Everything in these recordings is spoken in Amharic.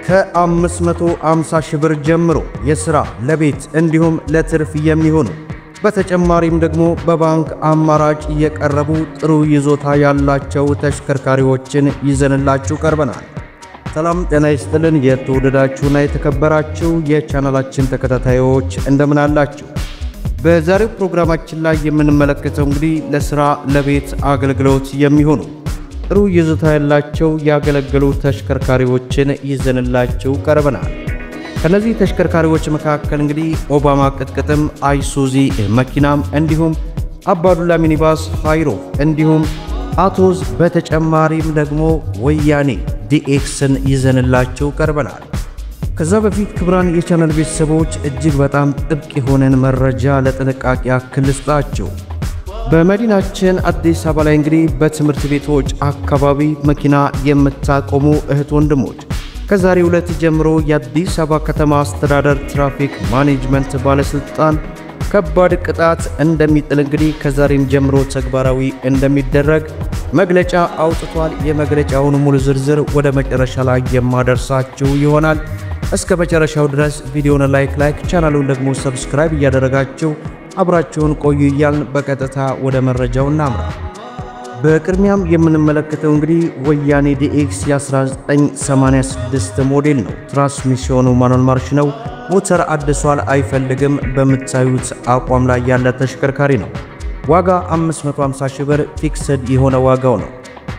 ከ550 ሺህ ብር ጀምሮ የሥራ ለቤት እንዲሁም ለትርፍ የሚሆኑ በተጨማሪም ደግሞ በባንክ አማራጭ የቀረቡ ጥሩ ይዞታ ያላቸው ተሽከርካሪዎችን ይዘንላችሁ ቀርበናል። ሰላም ጤና ይስጥልን የተወደዳችሁና የተከበራችሁ የቻናላችን ተከታታዮች እንደምን አላችሁ? በዛሬው ፕሮግራማችን ላይ የምንመለከተው እንግዲህ ለሥራ ለቤት አገልግሎት የሚሆኑ ጥሩ ይዞታ ያላቸው ያገለገሉ ተሽከርካሪዎችን ይዘንላችሁ ቀርበናል። ከነዚህ ተሽከርካሪዎች መካከል እንግዲህ ኦባማ ቅጥቅጥም አይሱዚ መኪናም እንዲሁም አባዱላ ሚኒባስ ሃይሩፍ እንዲሁም አቶዝ በተጨማሪም ደግሞ ወያኔ ዲኤክስን ይዘንላችሁ ቀርበናል። ከዛ በፊት ክብራን የቻናል ቤተሰቦች እጅግ በጣም ጥብቅ የሆነን መረጃ ለጥንቃቄ ያክል ልስጣችሁ። በመዲናችን አዲስ አበባ ላይ እንግዲህ በትምህርት ቤቶች አካባቢ መኪና የምታቆሙ እህት ወንድሞች ከዛሬው ዕለት ጀምሮ የአዲስ አበባ ከተማ አስተዳደር ትራፊክ ማኔጅመንት ባለስልጣን ከባድ ቅጣት እንደሚጥል እንግዲህ ከዛሬም ጀምሮ ተግባራዊ እንደሚደረግ መግለጫ አውጥቷል። የመግለጫውን ሙሉ ዝርዝር ወደ መጨረሻ ላይ የማደርሳችሁ ይሆናል። እስከ መጨረሻው ድረስ ቪዲዮውን ላይክ ቻናሉን ደግሞ ሰብስክራይብ እያደረጋችሁ አብራችሁን ቆዩ እያልን በቀጥታ ወደ መረጃው እናምራ። በቅድሚያም የምንመለከተው እንግዲህ ወያኔ ዲኤክስ የ1986 ሞዴል ነው። ትራንስሚሽኑ ማኑዋል ማርሽ ነው። ሞተር አድሷል አይፈልግም። በምታዩት አቋም ላይ ያለ ተሽከርካሪ ነው። ዋጋ 550 ሺህ ብር ፊክስድ የሆነ ዋጋው ነው።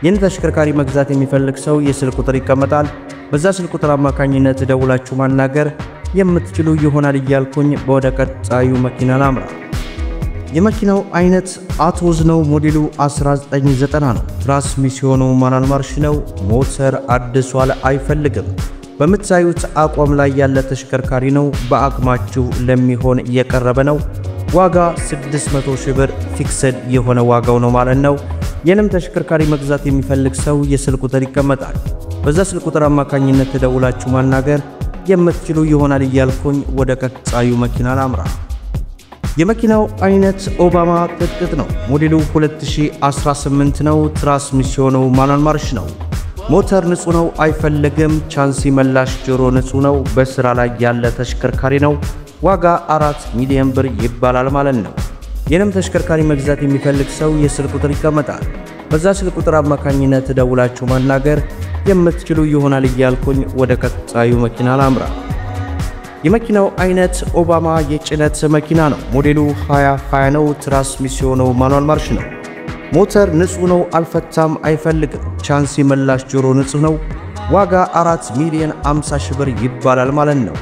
ይህን ተሽከርካሪ መግዛት የሚፈልግ ሰው የስልክ ቁጥር ይቀመጣል። በዛ ስልክ ቁጥር አማካኝነት ደውላችሁ ማናገር የምትችሉ ይሆናል እያልኩኝ ወደ ቀጣዩ መኪና ላምራ። የመኪናው አይነት አቶዝ ነው። ሞዴሉ 1990 ነው። ትራንስሚሽኑ ማኑዋል ማርሽ ነው። ሞተር አድሷል አይፈልግም። በምታዩት አቋም ላይ ያለ ተሽከርካሪ ነው። በአቅማችሁ ለሚሆን እየቀረበ ነው። ዋጋ 600 ሺህ ብር ፊክስድ የሆነ ዋጋው ነው ማለት ነው። ይህንም ተሽከርካሪ መግዛት የሚፈልግ ሰው የስልክ ቁጥር ይቀመጣል። በዛ ስልክ ቁጥር አማካኝነት ተደውላችሁ ማናገር የምትችሉ ይሆናል እያልኩኝ ወደ ቀጣዩ መኪና ላምራ። የመኪናው አይነት ኦባማ ቅጥቅጥ ነው። ሞዴሉ 2018 ነው። ትራንስሚሽኑ ማኑዋል ማርሽ ነው። ሞተር ንጹህ ነው አይፈልግም። ቻንሲ መላሽ ጆሮ ንጹህ ነው። በስራ ላይ ያለ ተሽከርካሪ ነው። ዋጋ 4 ሚሊዮን ብር ይባላል ማለት ነው። ይህንም ተሽከርካሪ መግዛት የሚፈልግ ሰው የስልክ ቁጥር ይቀመጣል። በዛ ስልክ ቁጥር አማካኝነት ደውላችሁ ማናገር የምትችሉ ይሆናል እያልኩኝ ወደ ቀጣዩ መኪና ላምራ። የመኪናው አይነት ኦባማ የጭነት መኪና ነው። ሞዴሉ 2020 ነው። ትራንስሚሽኑ ማኑዋል ማርሽ ነው። ሞተር ንጹህ ነው አልፈታም አይፈልግም። ቻንሲ መላሽ ጆሮ ንጹህ ነው። ዋጋ 4 ሚሊዮን 50 ሺህ ብር ይባላል ማለት ነው።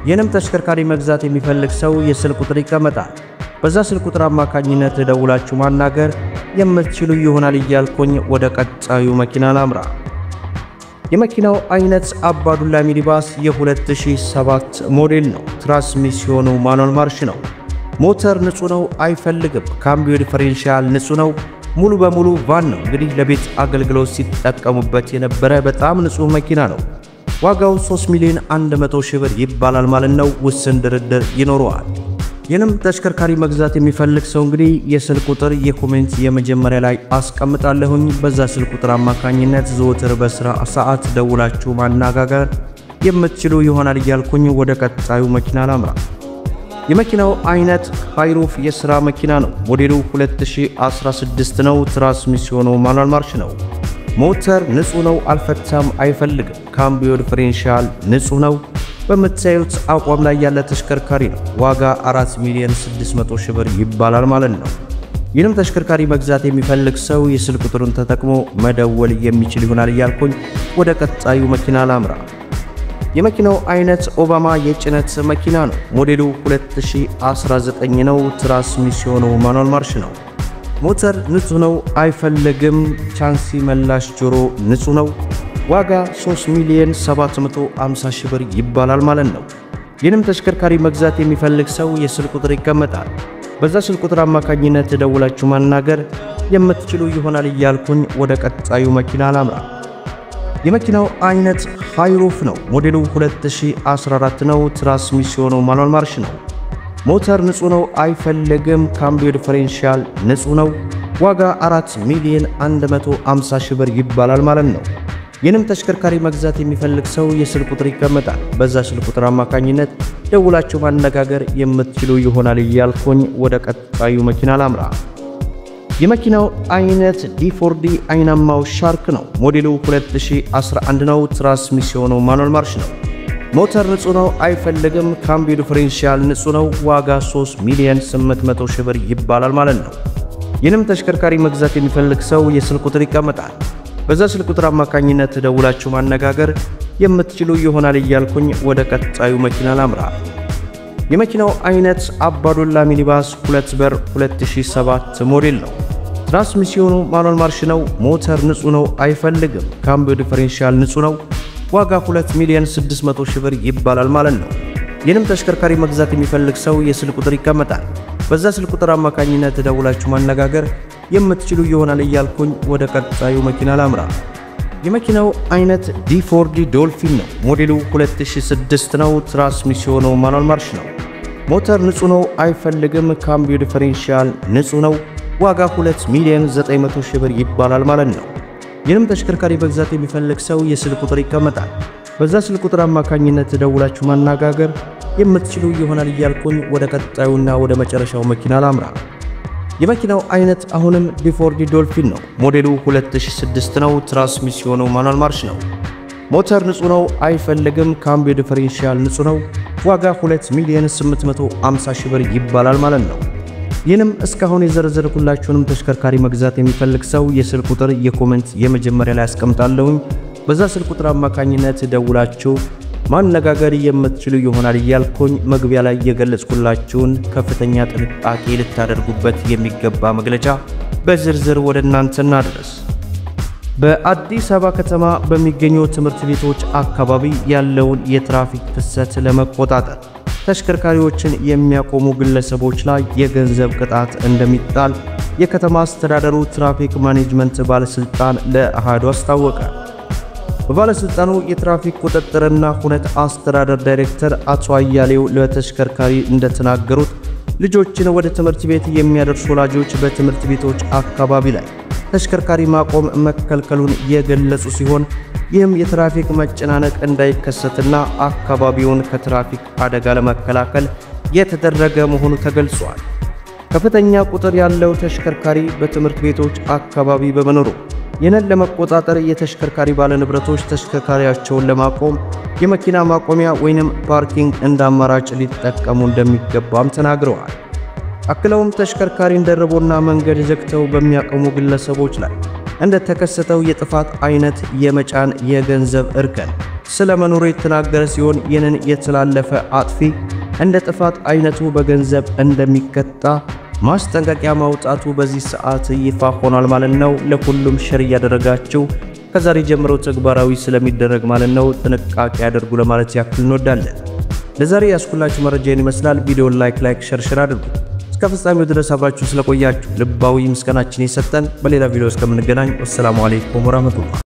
ይህንም ተሽከርካሪ መግዛት የሚፈልግ ሰው የስልክ ቁጥር ይቀመጣል። በዛ ስልክ ቁጥር አማካኝነት ደውላችሁ ማናገር የምትችሉ ይሆናል እያልኩኝ ወደ ቀጣዩ መኪና ላምራ። የመኪናው አይነት አባዱላ ሚኒባስ የ2007 ሞዴል ነው። ትራንስሚሽኑ ማኑዋል ማርሽ ነው። ሞተር ንጹህ ነው አይፈልግም። ካምቢዮ ዲፈሬንሻል ንጹህ ነው። ሙሉ በሙሉ ቫን ነው። እንግዲህ ለቤት አገልግሎት ሲጠቀሙበት የነበረ በጣም ንጹህ መኪና ነው። ዋጋው 3 ሚሊዮን 100 ሺህ ብር ይባላል ማለት ነው። ውስን ድርድር ይኖረዋል። ይህንም ተሽከርካሪ መግዛት የሚፈልግ ሰው እንግዲህ የስልክ ቁጥር የኮሜንት የመጀመሪያ ላይ አስቀምጣለሁኝ። በዛ ስልክ ቁጥር አማካኝነት ዘወትር በስራ ሰዓት ደውላችሁ ማነጋገር የምትችሉ ይሆናል እያልኩኝ ወደ ቀጣዩ መኪና ላምራ። የመኪናው አይነት ሃይሩፍ የሥራ መኪና ነው። ሞዴሉ 2016 ነው። ትራንስሚሽኑ ማኑዋል ማርሽ ነው። ሞተር ንጹህ ነው አልፈታም አይፈልግም። ካምቢዮ ዲፈሬንሻል ንጹህ ነው። በምታዩት አቋም ላይ ያለ ተሽከርካሪ ነው። ዋጋ 4 ሚሊዮን 600 ሺህ ብር ይባላል ማለት ነው። ይህንም ተሽከርካሪ መግዛት የሚፈልግ ሰው የስልክ ቁጥሩን ተጠቅሞ መደወል የሚችል ይሆናል እያልኩኝ ወደ ቀጣዩ መኪና ላምራ። የመኪናው አይነት ኦባማ የጭነት መኪና ነው። ሞዴሉ 2019 ነው። ትራንስሚሽኑ ማኑዋል ማርሽ ነው። ሞተር ንጹህ ነው አይፈልግም። ቻንሲ መላሽ ጆሮ ንጹህ ነው። ዋጋ 3 ሚሊዮን 750 ሺህ ብር ይባላል ማለት ነው። ይህንም ተሽከርካሪ መግዛት የሚፈልግ ሰው የስልክ ቁጥር ይቀመጣል። በዛ ስልክ ቁጥር አማካኝነት ደውላችሁ ማናገር የምትችሉ ይሆናል እያልኩኝ ወደ ቀጣዩ መኪና ላምራ። የመኪናው አይነት ሃይሩፍ ነው። ሞዴሉ 2014 ነው። ትራንስሚሽኑ ማኑዋል ማርሽ ነው። ሞተር ንጹህ ነው አይፈልግም። ካምቢዮ ዲፈሬንሻል ንጹህ ነው። ዋጋ 4 ሚሊዮን 150 ሺህ ብር ይባላል ማለት ነው። ይህንም ተሽከርካሪ መግዛት የሚፈልግ ሰው የስልክ ቁጥር ይቀመጣል። በዛ ስልክ ቁጥር አማካኝነት ደውላችሁ ማነጋገር የምትችሉ ይሆናል እያልኩኝ ወደ ቀጣዩ መኪና ላምራ። የመኪናው አይነት ዲ4ዲ አይናማው ሻርክ ነው። ሞዴሉ 2011 ነው። ትራንስሚሽኑ ማኑዋል ማርሽ ነው። ሞተር ንጹህ ነው፣ አይፈልግም። ካምቢዮ ዲፈረንሻል ንጹህ ነው። ዋጋ 3,800,000 ብር ይባላል ማለት ነው። ይህንም ተሽከርካሪ መግዛት የሚፈልግ ሰው የስልክ ቁጥር ይቀመጣል። በዛ ስልክ ቁጥር አማካኝነት ደውላችሁ ማነጋገር የምትችሉ ይሆናል እያልኩኝ ወደ ቀጣዩ መኪና ላምራ። የመኪናው አይነት አባዶላ ሚኒባስ 2 በር 2007 ሞዴል ነው። ትራንስሚሽኑ ማኑዋል ማርሽ ነው። ሞተር ንጹህ ነው፣ አይፈልግም። ካምቢዮ ዲፈረንሻል ንጹህ ነው። ዋጋ 2,600,000 ብር ይባላል ማለት ነው። ይህንም ተሽከርካሪ መግዛት የሚፈልግ ሰው የስልክ ቁጥር ይቀመጣል። በዛ ስልክ ቁጥር አማካኝነት ደውላችሁ ማነጋገር የምትችሉ ይሆናል እያልኩኝ ወደ ቀጣዩ መኪና ላምራ። የመኪናው አይነት ዲ4ዲ ዶልፊን ነው። ሞዴሉ 2006 ነው። ትራንስሚሽኑ ማኑዋል ማርሽ ነው። ሞተር ንጹህ ነው፣ አይፈልግም። ካምቢዮ ዲፈረንሻል ንጹህ ነው። ዋጋ 2,900,000 ብር ይባላል ማለት ነው። ይህንም ተሽከርካሪ መግዛት የሚፈልግ ሰው የስልክ ቁጥር ይቀመጣል። በዛ ስልክ ቁጥር አማካኝነት ደውላችሁ ማነጋገር የምትችሉ ይሆናል እያልኩኝ ወደ ቀጣዩና ወደ መጨረሻው መኪና ላምራ። የመኪናው አይነት አሁንም ዲ4ዲ ዶልፊን ነው። ሞዴሉ 2006 ነው። ትራንስሚሽኑ ማኑዋል ማርሽ ነው። ሞተር ንጹህ ነው፣ አይፈልግም። ካምቢዮ ዲፈረንሻል ንጹህ ነው። ዋጋ 2,850,000 ብር ይባላል ማለት ነው። ይህንም እስካሁን የዘረዘርኩላችሁንም ተሽከርካሪ መግዛት የሚፈልግ ሰው የስልክ ቁጥር የኮሜንት የመጀመሪያ ላይ አስቀምጣለሁኝ። በዛ ስልክ ቁጥር አማካኝነት ደውላችሁ ማነጋገር የምትችሉ ይሆናል እያልኩኝ መግቢያ ላይ የገለጽኩላችሁን ከፍተኛ ጥንቃቄ ልታደርጉበት የሚገባ መግለጫ በዝርዝር ወደ እናንተ እናድርስ። በአዲስ አበባ ከተማ በሚገኙ ትምህርት ቤቶች አካባቢ ያለውን የትራፊክ ፍሰት ለመቆጣጠር ተሽከርካሪዎችን የሚያቆሙ ግለሰቦች ላይ የገንዘብ ቅጣት እንደሚጣል የከተማ አስተዳደሩ ትራፊክ ማኔጅመንት ባለስልጣን ለአሃዱ አስታወቀ። በባለስልጣኑ የትራፊክ ቁጥጥርና ሁነት አስተዳደር ዳይሬክተር አቶ አያሌው ለተሽከርካሪ እንደተናገሩት ልጆችን ወደ ትምህርት ቤት የሚያደርሱ ወላጆች በትምህርት ቤቶች አካባቢ ላይ ተሽከርካሪ ማቆም መከልከሉን የገለጹ ሲሆን ይህም የትራፊክ መጨናነቅ እንዳይከሰትና አካባቢውን ከትራፊክ አደጋ ለመከላከል የተደረገ መሆኑ ተገልጿል። ከፍተኛ ቁጥር ያለው ተሽከርካሪ በትምህርት ቤቶች አካባቢ በመኖሩ ይህንን ለመቆጣጠር የተሽከርካሪ ባለንብረቶች ተሽከርካሪያቸውን ለማቆም የመኪና ማቆሚያ ወይንም ፓርኪንግ እንደ አማራጭ ሊጠቀሙ እንደሚገባም ተናግረዋል። አክለውም ተሽከርካሪን ደርቦና መንገድ ዘግተው በሚያቆሙ ግለሰቦች ላይ እንደተከሰተው የጥፋት አይነት የመጫን የገንዘብ እርከን ስለመኖሩ የተናገረ ሲሆን ይህንን የተላለፈ አጥፊ እንደ ጥፋት አይነቱ በገንዘብ እንደሚቀጣ ማስጠንቀቂያ ማውጣቱ በዚህ ሰዓት ይፋ ሆኗል ማለት ነው። ለሁሉም ሼር ያደረጋችሁ ከዛሬ ጀምሮ ተግባራዊ ስለሚደረግ ማለት ነው ጥንቃቄ ያደርጉ ለማለት ያክል እንወዳለን። ለዛሬ ያስኩላችሁ መረጃ ይመስላል። ቪዲዮውን ላይክ ሼር አድርጉ። እስከ ፍጻሜው ድረስ አብራችሁ ስለቆያችሁ ልባዊ ምስጋናችን ይሰጠን። በሌላ ቪዲዮ እስከምንገናኝ ወሰላሙ አለይኩም ወራህመቱላህ።